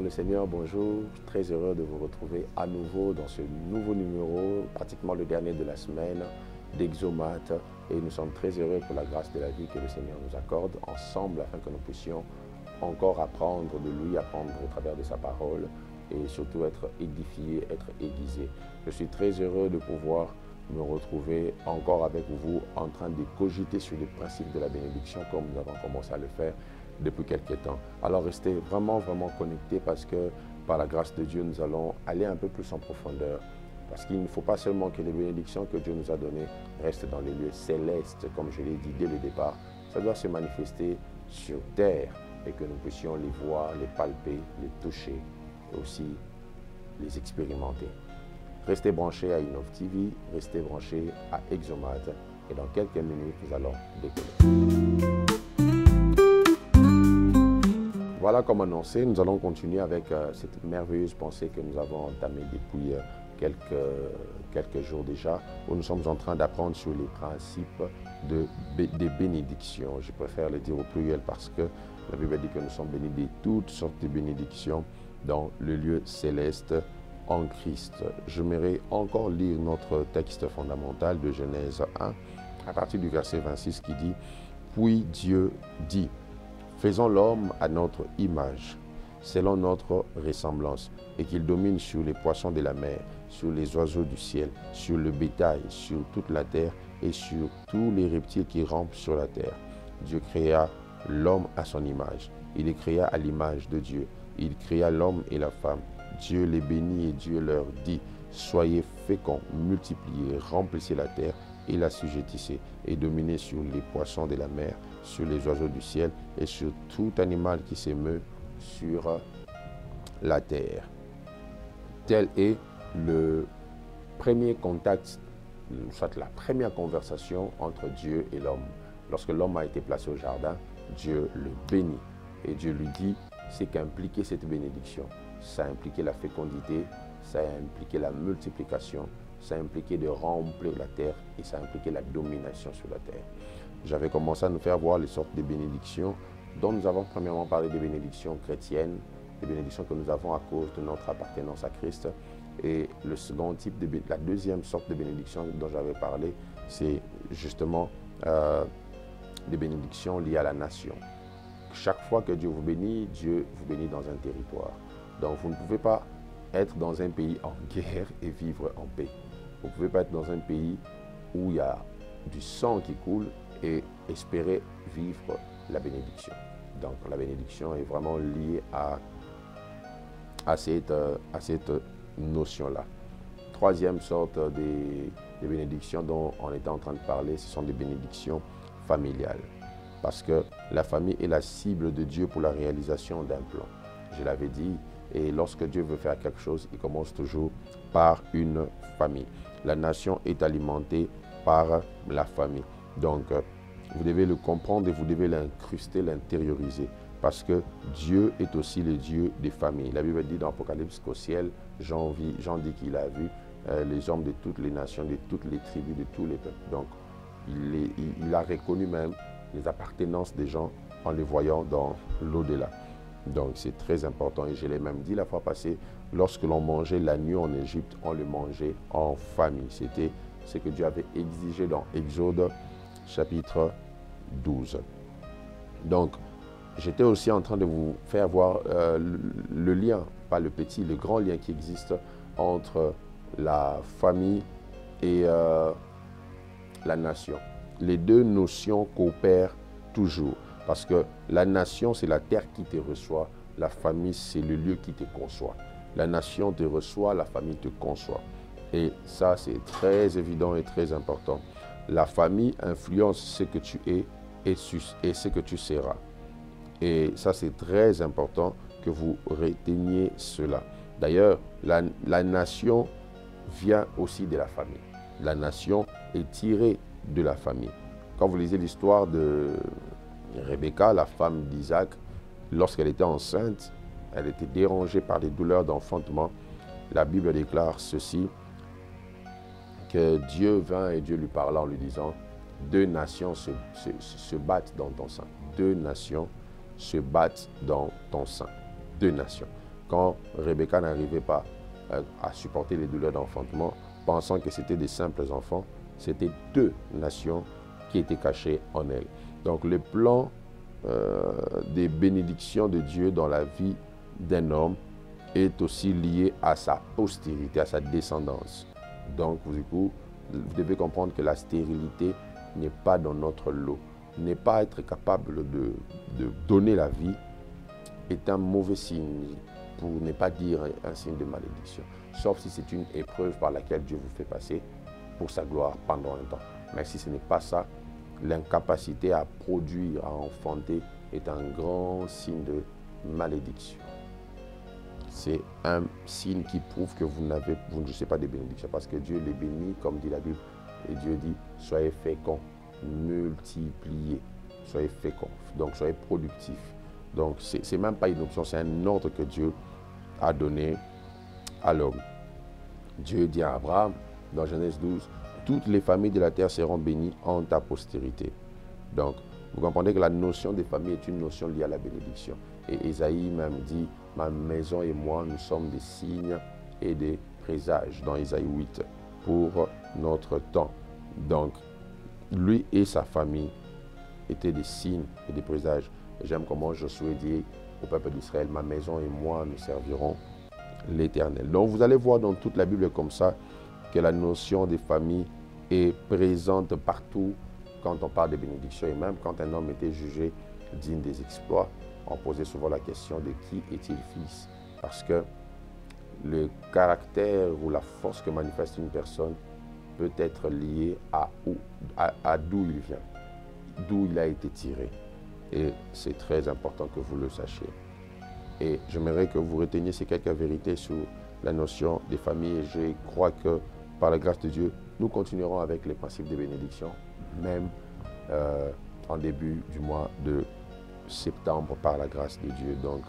le Seigneur, bonjour. Très heureux de vous retrouver à nouveau dans ce nouveau numéro, pratiquement le dernier de la semaine d'Exomate. Et nous sommes très heureux pour la grâce de la vie que le Seigneur nous accorde ensemble afin que nous puissions encore apprendre de lui, apprendre au travers de sa parole et surtout être édifiés, être aiguisés. Je suis très heureux de pouvoir me retrouver encore avec vous en train de cogiter sur les principes de la bénédiction comme nous avons commencé à le faire depuis quelques temps. Alors restez vraiment connectés parce que par la grâce de Dieu, nous allons aller un peu plus en profondeur. Parce qu'il ne faut pas seulement que les bénédictions que Dieu nous a données restent dans les lieux célestes, comme je l'ai dit dès le départ. Ça doit se manifester sur terre et que nous puissions les voir, les palper, les toucher et aussi les expérimenter. Restez branchés à Innov TV, restez branchés à Exomate et dans quelques minutes, nous allons décoller. Voilà, comme annoncé, nous allons continuer avec cette merveilleuse pensée que nous avons entamée depuis quelques jours déjà, où nous sommes en train d'apprendre sur les principes des bénédictions. Je préfère le dire au pluriel parce que la Bible dit que nous sommes bénis de toutes sortes de bénédictions dans le lieu céleste en Christ. J'aimerais encore lire notre texte fondamental de Genèse 1, à partir du verset 26 qui dit « Puis Dieu dit, faisons l'homme à notre image, selon notre ressemblance, et qu'il domine sur les poissons de la mer, sur les oiseaux du ciel, sur le bétail, sur toute la terre et sur tous les reptiles qui rampent sur la terre. Dieu créa l'homme à son image. Il les créa à l'image de Dieu. Il créa l'homme et la femme. Dieu les bénit et Dieu leur dit, soyez féconds, multipliez, remplissez la terre et l'assujettissez, et dominez sur les poissons de la mer, sur les oiseaux du ciel et sur tout animal qui se meut sur la terre. » Tel est le premier contact, soit la première conversation entre Dieu et l'homme. Lorsque l'homme a été placé au jardin, Dieu le bénit. Et Dieu lui dit ce qu'impliquait cette bénédiction. Ça impliquait la fécondité, ça impliquait la multiplication, ça impliquait de remplir la terre et ça impliquait la domination sur la terre. J'avais commencé à nous faire voir les sortes de bénédictions dont nous avons premièrement parlé des bénédictions chrétiennes, des bénédictions que nous avons à cause de notre appartenance à Christ. Et le second type, la deuxième sorte de bénédiction dont j'avais parlé, c'est justement des bénédictions liées à la nation. Chaque fois que Dieu vous bénit dans un territoire. Donc vous ne pouvez pas être dans un pays en guerre et vivre en paix. Vous ne pouvez pas être dans un pays où il y a du sang qui coule et espérer vivre la bénédiction. Donc la bénédiction est vraiment liée à cette notion-là. Troisième sorte de bénédictions dont on était en train de parler, ce sont des bénédictions familiales. Parce que la famille est la cible de Dieu pour la réalisation d'un plan. Je l'avais dit, et lorsque Dieu veut faire quelque chose, il commence toujours par une famille. La nation est alimentée par la famille. Donc, vous devez le comprendre et vous devez l'incruster, l'intérioriser. Parce que Dieu est aussi le Dieu des familles. La Bible dit dans l'Apocalypse qu'au ciel, Jean dit qu'il a vu les hommes de toutes les nations, de toutes les tribus, de tous les peuples. Donc, il a reconnu même les appartenances des gens en les voyant dans l'au-delà. Donc, c'est très important. Et je l'ai même dit la fois passée, lorsque l'on mangeait l'agneau en Égypte, on le mangeait en famille. C'était ce que Dieu avait exigé dans Exode chapitre 12. Donc, j'étais aussi en train de vous faire voir le lien, pas le petit, le grand lien qui existe entre la famille et la nation. Les deux notions coopèrent toujours parce que la nation, c'est la terre qui te reçoit, la famille, c'est le lieu qui te conçoit. La nation te reçoit, la famille te conçoit. Et ça, c'est très évident et très important. La famille influence ce que tu es et ce que tu seras. Et ça, c'est très important que vous reteniez cela. D'ailleurs, la nation vient aussi de la famille. La nation est tirée de la famille. Quand vous lisez l'histoire de Rebecca, la femme d'Isaac, lorsqu'elle était enceinte, elle était dérangée par des douleurs d'enfantement. La Bible déclare ceci, que Dieu vint et Dieu lui parla en lui disant, deux nations se battent dans ton sein. Deux nations se battent dans ton sein. Deux nations. quand Rebecca n'arrivait pas à supporter les douleurs d'enfantement, pensant que c'était des simples enfants, c'était 2 nations qui étaient cachées en elle. Donc le plan des bénédictions de Dieu dans la vie d'un homme est aussi lié à sa postérité, à sa descendance. Donc vous devez comprendre que la stérilité n'est pas dans notre lot. Ne pas être capable de donner la vie est un mauvais signe, pour ne pas dire un signe de malédiction. Sauf si c'est une épreuve par laquelle Dieu vous fait passer pour sa gloire pendant un temps. Mais si ce n'est pas ça, l'incapacité à produire, à enfanter est un grand signe de malédiction. C'est un signe qui prouve que vous ne jouissez pas de bénédiction, parce que Dieu les bénit, comme dit la Bible, et Dieu dit, soyez féconds, multipliez, soyez féconds, donc soyez productifs. Donc c'est même pas une option, c'est un ordre que Dieu a donné à l'homme. Dieu dit à Abraham, dans Genèse 12, toutes les familles de la terre seront bénies en ta postérité. Donc, vous comprenez que la notion de famille est une notion liée à la bénédiction. Et Ésaïe même dit, ma maison et moi, nous sommes des signes et des présages, dans Ésaïe 8, pour notre temps. Donc, lui et sa famille étaient des signes et des présages. J'aime comment Josué dit au peuple d'Israël, ma maison et moi, nous servirons l'Éternel. Donc, vous allez voir dans toute la Bible comme ça, que la notion de famille est présente partout quand on parle de bénédiction. Et même quand un homme était jugé digne des exploits, on posait souvent la question de qui est-il fils? Parce que le caractère ou la force que manifeste une personne peut être lié à d'où il vient, d'où il a été tiré. Et c'est très important que vous le sachiez. Et j'aimerais que vous reteniez ces quelques vérités sur la notion des familles. Et je crois que par la grâce de Dieu, nous continuerons avec les principes de bénédiction, même en début du mois de septembre, par la grâce de Dieu. Donc,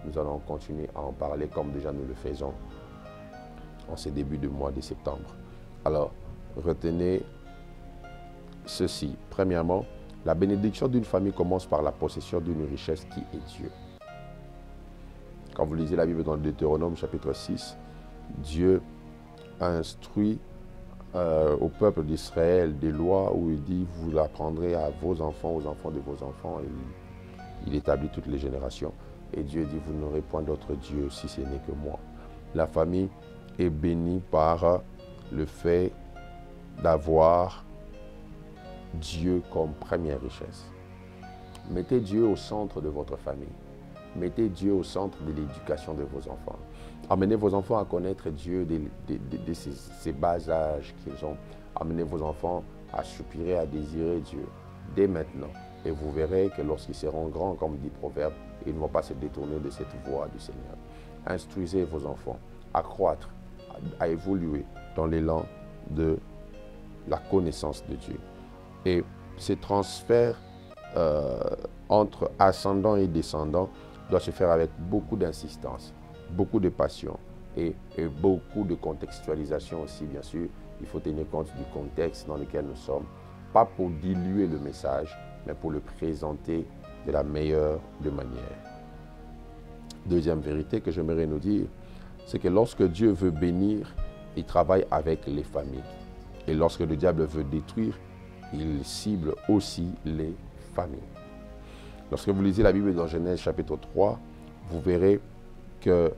nous allons continuer à en parler comme déjà nous le faisons en ce début de mois de septembre. Alors, retenez ceci. Premièrement, la bénédiction d'une famille commence par la possession d'une richesse qui est Dieu. Quand vous lisez la Bible dans Deutéronome chapitre 6, Dieu a instruit au peuple d'Israël des lois où il dit, vous l'apprendrez à vos enfants, aux enfants de vos enfants, et il établit toutes les générations. Et Dieu dit, vous n'aurez point d'autre Dieu si ce n'est que moi. La famille est bénie par le fait d'avoir Dieu comme première richesse. Mettez Dieu au centre de votre famille. Mettez Dieu au centre de l'éducation de vos enfants. Amenez vos enfants à connaître Dieu de ces bas âges qu'ils ont. Amenez vos enfants à soupirer, à désirer Dieu dès maintenant. Et vous verrez que lorsqu'ils seront grands, comme dit Proverbe, ils ne vont pas se détourner de cette voie du Seigneur. Instruisez vos enfants à croître, à évoluer dans l'élan de la connaissance de Dieu. Et ce transfert entre ascendant et descendant doit se faire avec beaucoup d'insistance, beaucoup de passion et beaucoup de contextualisation aussi, bien sûr. Il faut tenir compte du contexte dans lequel nous sommes, pas pour diluer le message, mais pour le présenter de la meilleure des manières. Deuxième vérité que j'aimerais nous dire, c'est que lorsque Dieu veut bénir, il travaille avec les familles. Et lorsque le diable veut détruire, il cible aussi les familles. Lorsque vous lisez la Bible dans Genèse chapitre 3, vous verrez que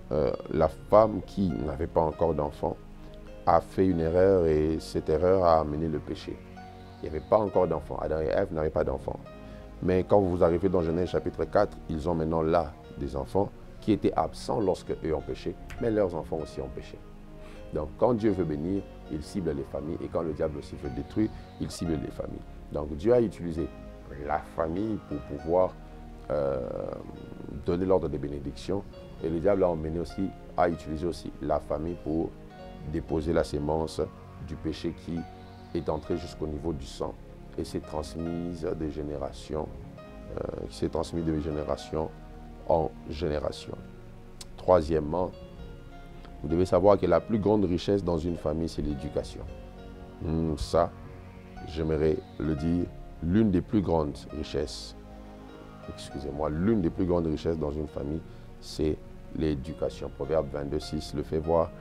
la femme qui n'avait pas encore d'enfant a fait une erreur et cette erreur a amené le péché. Il n'y avait pas encore d'enfant. Adam et Ève n'avaient pas d'enfant. Mais quand vous arrivez dans Genèse chapitre 4, ils ont maintenant là des enfants qui étaient absents lorsque eux ont péché, mais leurs enfants aussi ont péché. Donc quand Dieu veut bénir, il cible les familles, et quand le diable aussi veut détruire, il cible les familles. Donc Dieu a utilisé la famille pour pouvoir donner l'ordre des bénédictions, et le diable a utilisé aussi la famille pour déposer la sémence du péché qui est entrée jusqu'au niveau du sang et s'est transmise de génération en génération. Troisièmement, vous devez savoir que la plus grande richesse dans une famille, c'est l'éducation. Ça, j'aimerais le dire, l'une des plus grandes richesses dans une famille, c'est l'éducation. Proverbe 22:6 le fait voir.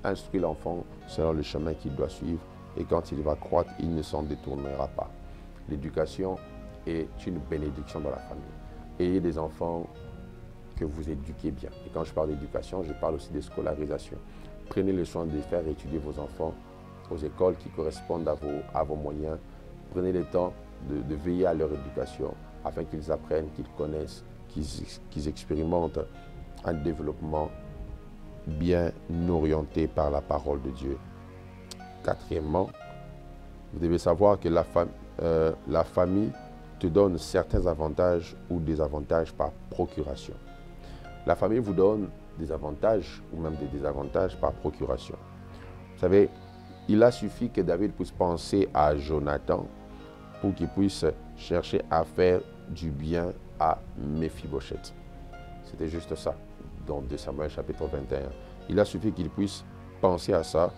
Instruis l'enfant selon le chemin qu'il doit suivre et quand il va croître, il ne s'en détournera pas. L'éducation est une bénédiction dans la famille. Ayez des enfants que vous éduquez bien. Et quand je parle d'éducation, je parle aussi de scolarisation. Prenez le soin de faire étudier vos enfants aux écoles qui correspondent à vos moyens. Prenez le temps de veiller à leur éducation afin qu'ils apprennent, qu'ils connaissent, qu'ils expérimentent un développement bien orienté par la parole de Dieu. Quatrièmement, vous devez savoir que la famille te donne certains avantages ou des avantages par procuration. La famille vous donne des avantages ou même des désavantages par procuration. Vous savez, il a suffi que David puisse penser à Jonathan pour qu'il puisse chercher à faire du bien à Méphibosheth. C'était juste ça, dans 2 Samuel chapitre 21. Il a suffi qu'il puisse penser à ça,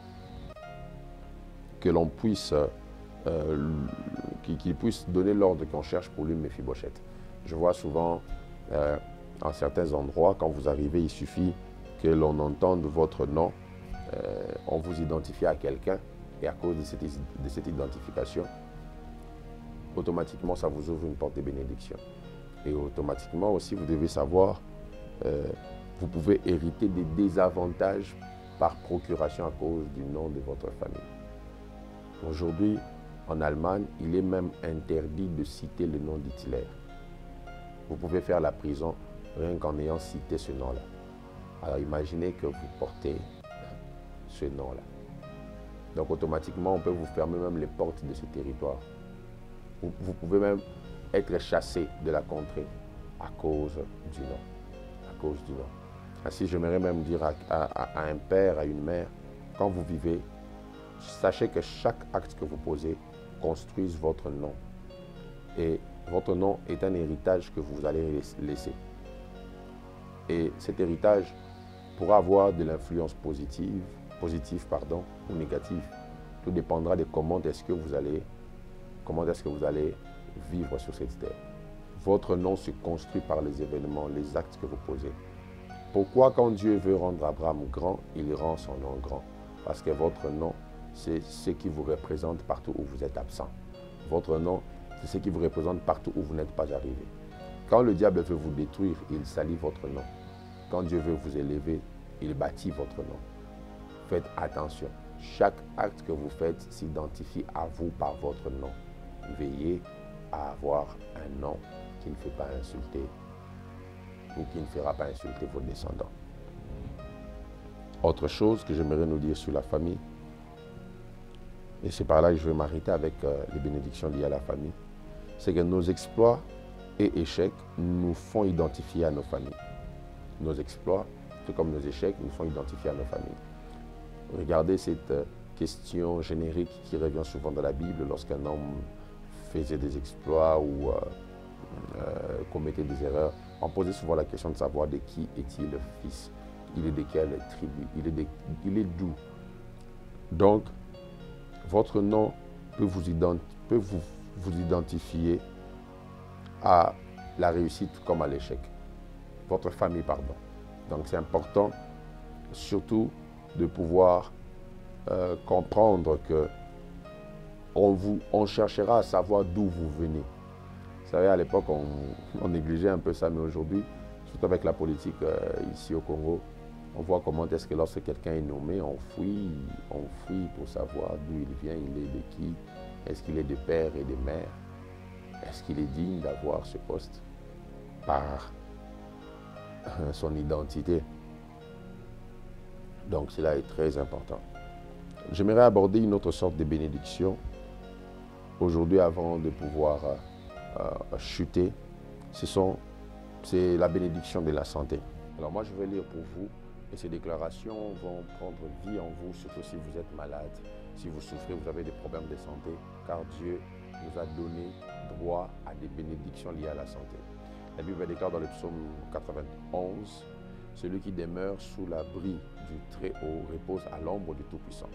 que l'on puisse, qu'il puisse donner l'ordre qu'on cherche pour lui Méphibosheth. Je vois souvent, en certains endroits, quand vous arrivez, il suffit que l'on entende votre nom, on vous identifie à quelqu'un, et à cause de cette identification, automatiquement, ça vous ouvre une porte de bénédiction. Et automatiquement aussi, vous devez savoir, vous pouvez hériter des désavantages par procuration à cause du nom de votre famille. Aujourd'hui, en Allemagne, il est même interdit de citer le nom d'Hitler. Vous pouvez faire la prison rien qu'en ayant cité ce nom-là. Alors imaginez que vous portez ce nom-là. Donc automatiquement, on peut vous fermer même les portes de ce territoire. Vous pouvez même être chassé de la contrée à cause du nom. À cause du nom. Ainsi, j'aimerais même dire à un père, à une mère, quand vous vivez, sachez que chaque acte que vous posez construise votre nom. Et votre nom est un héritage que vous allez laisser. Et cet héritage pourra avoir de l'influence positive ou négative. Tout dépendra de comment est-ce que vous allez vivre sur cette terre. Votre nom se construit par les événements, les actes que vous posez. Pourquoi quand Dieu veut rendre Abraham grand, il rend son nom grand? Parce que votre nom, c'est ce qui vous représente partout où vous êtes absent. Votre nom, c'est ce qui vous représente partout où vous n'êtes pas arrivé. Quand le diable veut vous détruire, il salit votre nom. Quand Dieu veut vous élever, il bâtit votre nom. Faites attention. Chaque acte que vous faites s'identifie à vous par votre nom. Veillez à avoir un nom qui ne fait pas insulter ou qui ne fera pas insulter vos descendants. Autre chose que j'aimerais nous dire sur la famille, et c'est par là que je vais m'arrêter avec les bénédictions liées à la famille, c'est que nos exploits et échecs nous font identifier à nos familles. Nos exploits, tout comme nos échecs, nous font identifier à nos familles. Regardez cette question générique qui revient souvent dans la Bible lorsqu'un homme faisait des exploits ou commettait des erreurs. On posait souvent la question de savoir de qui est-il le fils. Il est de quelle tribu, il est d'où. Donc, votre nom peut vous identifier à la réussite comme à l'échec. Votre famille, pardon. Donc, c'est important, surtout, de pouvoir comprendre que on cherchera à savoir d'où vous venez. Vous savez, à l'époque, on négligeait un peu ça, mais aujourd'hui, surtout avec la politique ici au Congo, on voit comment est-ce que lorsque quelqu'un est nommé, on fouille pour savoir d'où il vient, il est de qui, est-ce qu'il est de père et de mère, est-ce qu'il est digne d'avoir ce poste par son identité. Donc cela est très important. J'aimerais aborder une autre sorte de bénédiction aujourd'hui avant de pouvoir chuter. C'est la bénédiction de la santé. Alors moi je vais lire pour vous et ces déclarations vont prendre vie en vous, surtout si vous êtes malade, si vous souffrez, vous avez des problèmes de santé, car Dieu nous a donné droit à des bénédictions liées à la santé. La Bible déclare dans le psaume 91, « Celui qui demeure sous l'abri du Très-Haut repose à l'ombre du Tout-Puissant.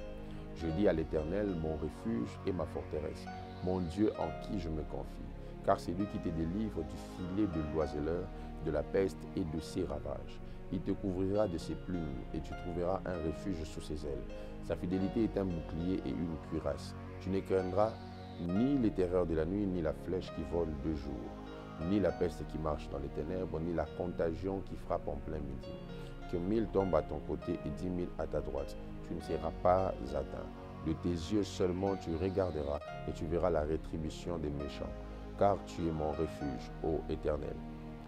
Je dis à l'Éternel, mon refuge et ma forteresse, mon Dieu en qui je me confie. Car c'est lui qui te délivre du filet de l'oiseleur, de la peste et de ses ravages. Il te couvrira de ses plumes et tu trouveras un refuge sous ses ailes. Sa fidélité est un bouclier et une cuirasse. Tu ne craindras ni les terreurs de la nuit, ni la flèche qui vole de jour, ni la peste qui marche dans les ténèbres, ni la contagion qui frappe en plein midi. Que 1000 tombent à ton côté et 10 000 à ta droite, tu ne seras pas atteint. De tes yeux seulement tu regarderas et tu verras la rétribution des méchants. Car tu es mon refuge, ô Éternel.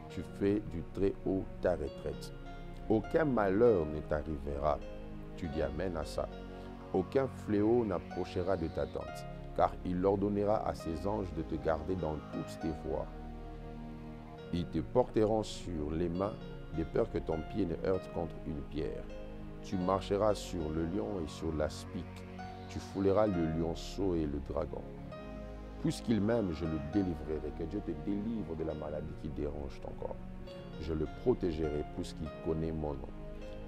Tu fais du Très-Haut ta retraite. Aucun malheur ne t'arrivera. Tu dis amen à ça. Aucun fléau n'approchera de ta tente, car il ordonnera à ses anges de te garder dans toutes tes voies. Ils te porteront sur les mains, de peur que ton pied ne heurte contre une pierre. Tu marcheras sur le lion et sur l'aspic. Tu fouleras le lionceau et le dragon. Puisqu'il m'aime, je le délivrerai. Que Dieu te délivre de la maladie qui dérange ton corps. Je le protégerai puisqu'il connaît mon nom.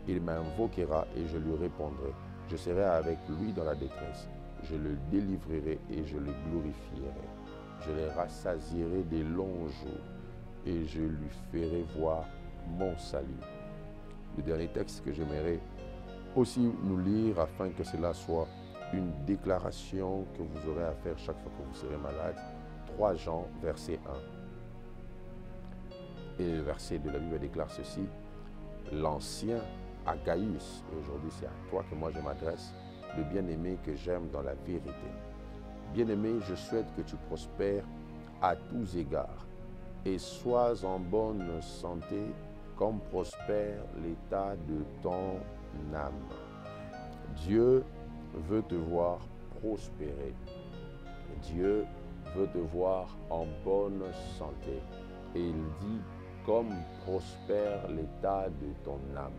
Il m'invoquera et je lui répondrai. Je serai avec lui dans la détresse. Je le délivrerai et je le glorifierai. Je le rassasierai des longs jours et je lui ferai voir mon salut. Le dernier texte que j'aimerais aussi nous lire afin que cela soit une déclaration que vous aurez à faire chaque fois que vous serez malade. 3 Jean, verset 1. Et le verset de la Bible déclare ceci. L'ancien Agaius, et aujourd'hui c'est à toi que moi je m'adresse, le bien-aimé que j'aime dans la vérité. Bien-aimé, je souhaite que tu prospères à tous égards et sois en bonne santé comme prospère l'état de ton âme. Dieu veut te voir prospérer. Dieu veut te voir en bonne santé. Et il dit, comme prospère l'état de ton âme.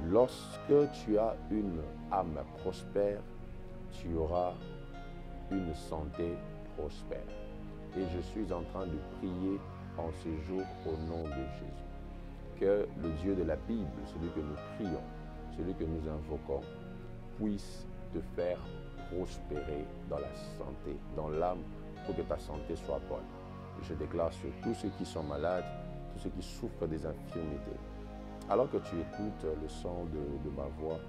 Lorsque tu as une âme prospère, tu auras une santé prospère. Et je suis en train de prier en ce jour au nom de Jésus. Que le Dieu de la Bible, celui que nous prions, celui que nous invoquons, puisse te faire prospérer dans la santé, dans l'âme, pour que ta santé soit bonne. Je déclare sur tous ceux qui sont malades, tous ceux qui souffrent des infirmités. Alors que tu écoutes le son de ma voix,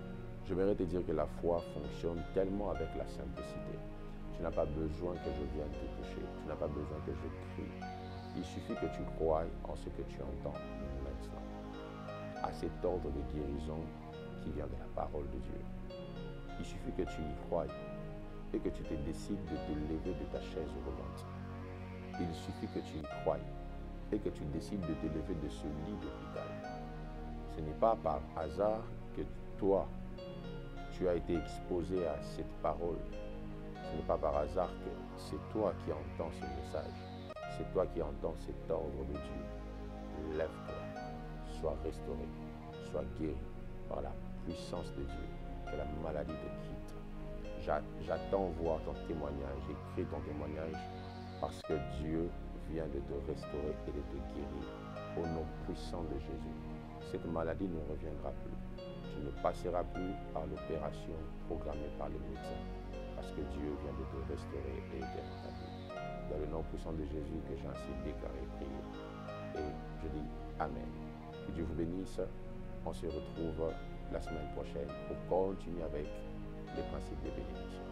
j'aimerais te dire que la foi fonctionne tellement avec la simplicité. Tu n'as pas besoin que je vienne te toucher, tu n'as pas besoin que je crie. Il suffit que tu croies en ce que tu entends maintenant, à cet ordre de guérison qui vient de la parole de Dieu. Il suffit que tu y croies et que tu te décides de te lever de ta chaise roulante. Il suffit que tu y croies et que tu décides de te lever de ce lit d'hôpital. Ce n'est pas par hasard que toi, tu as été exposé à cette parole. Ce n'est pas par hasard que c'est toi qui entends ce message. C'est toi qui entends cet ordre de Dieu. Lève-toi, sois restauré, sois guéri par la puissance de Dieu. Que la maladie te quitte. J'attends voir ton témoignage, écris ton témoignage parce que Dieu vient de te restaurer et de te guérir au nom puissant de Jésus. Cette maladie ne reviendra plus. Tu ne passeras plus par l'opération programmée par les médecins parce que Dieu vient de te restaurer et de te rétablir. Dans le nom puissant de Jésus que j'ai ainsi déclaré et prié. Et je dis Amen. Que Dieu vous bénisse. On se retrouve la semaine prochaine pour continuer avec les principes de bénédiction.